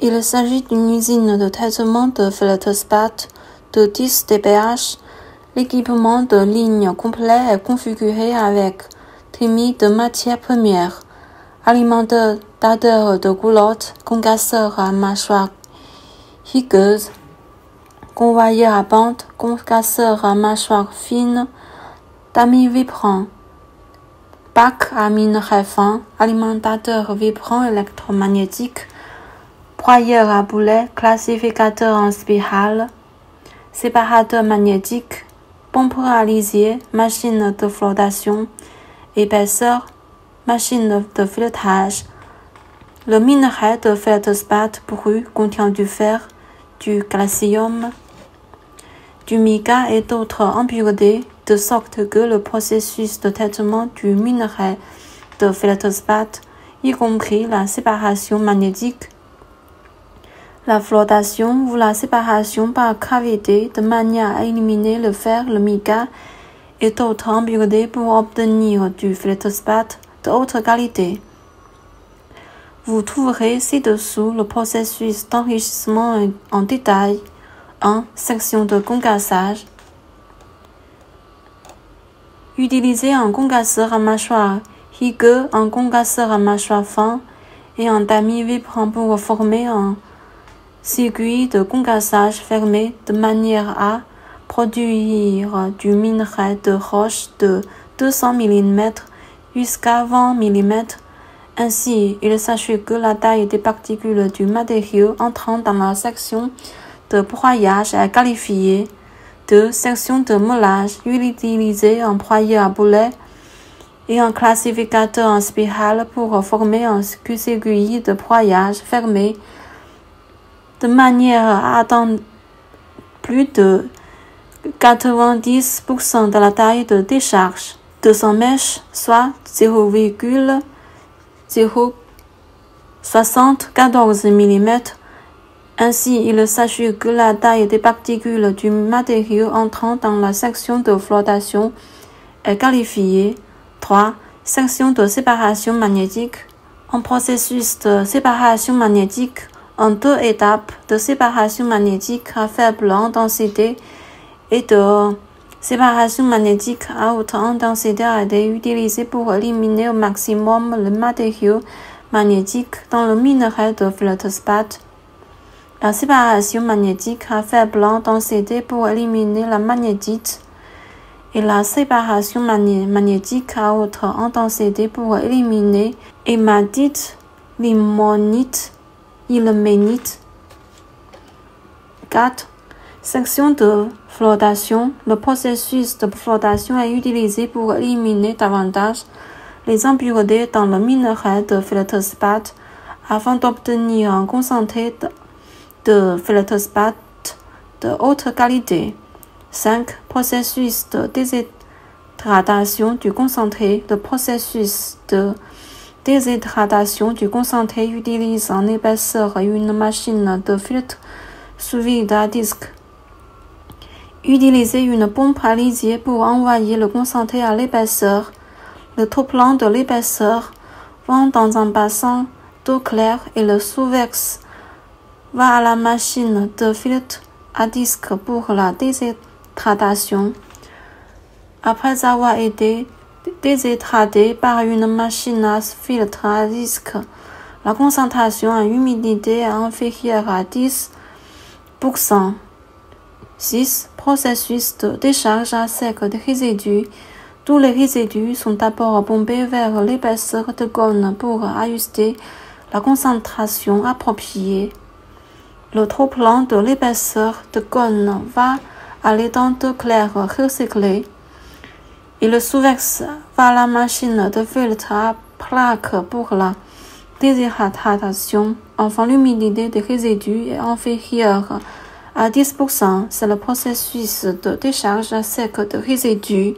Il s'agit d'une usine de traitement de feldspathe de 10 dBH. L'équipement de ligne complet est configuré avec trémies de matières premières, alimentateur de goulotte, concasseur à mâchoire rugueuse, convoyeur à bande, concasseur à mâchoire fine, tamis vibrant, bac à minerai fin, alimentateur vibrant électromagnétique, broyeur à boulet, classificateur en spirale, séparateur magnétique, pompe à lisier, machine de flotation, épaisseur, machine de filetage. Le minerai de feldspathe brut contient du fer, du calcium, du mica et d'autres impuretés, de sorte que le processus de traitement du minerai de feldspathe, y compris la séparation magnétique, la flotation ou la séparation par gravité de manière à éliminer le fer, le mica et d'autres impuretés pour obtenir du feldspathe de haute qualité. Vous trouverez ci-dessous le processus d'enrichissement en détail. 1. Section de concassage. Utilisez un concasseur à mâchoire rugueux, un concasseur à mâchoire fin et un tamis vibrant pour former un circuit de concassage fermé de manière à produire du minerai de roche de 200 mm jusqu'à 20 mm. Ainsi, il s'agit que la taille des particules du matériau entrant dans la section de broyage est qualifiée. 2. Section de moulage. Utilisez un broyeur à boulet et un classificateur en spirale pour former un circuit de broyage fermé de manière à atteindre plus de 90% de la taille de décharge. 200 mèches, soit 0,074 mm. Ainsi, il s'agit que la taille des particules du matériau entrant dans la section de flotation est qualifiée. 3. Section de séparation magnétique. Un processus de séparation magnétique en 2 étapes de séparation magnétique à faible intensité et de séparation magnétique à haute intensité a été utilisée pour éliminer au maximum le matériau magnétique dans le minerai de feldspathe. La séparation magnétique à faible intensité pour éliminer la magnétite et la séparation magnétique à haute intensité pour éliminer hématite, limonite, ilménite. 4. Section de flotation. Le processus de flotation est utilisé pour éliminer davantage les impuretés dans le minerai de feldspathe afin d'obtenir un concentré de feldspathe de haute qualité. 5. Processus de déshydratation du concentré. Le processus de déshydratation du concentré utilise en épaisseur une machine de filtre sous vide à disque. Utilisez une pompe à lisier pour envoyer le concentré à l'épaisseur. Le trop-plein de l'épaisseur va dans un bassin d'eau claire et le sous-verse va à la machine de filtre à disque pour la déshydratation. Après avoir été déshydraté par une machine à filtre à disque, la concentration en humidité est inférieure à 10%. 6. Processus de décharge à sec des résidus. Tous les résidus sont d'abord pompés vers l'épaisseur de cône pour ajuster la concentration appropriée. Le trop-plein de l'épaisseur de cône va à l'étang d'eau claire recyclée et le sous-verse va à la machine de filtre à plaque pour la déshydratation. Enfin, l'humidité des résidus est inférieure à 10%. C'est le processus de décharge à sec de résidus.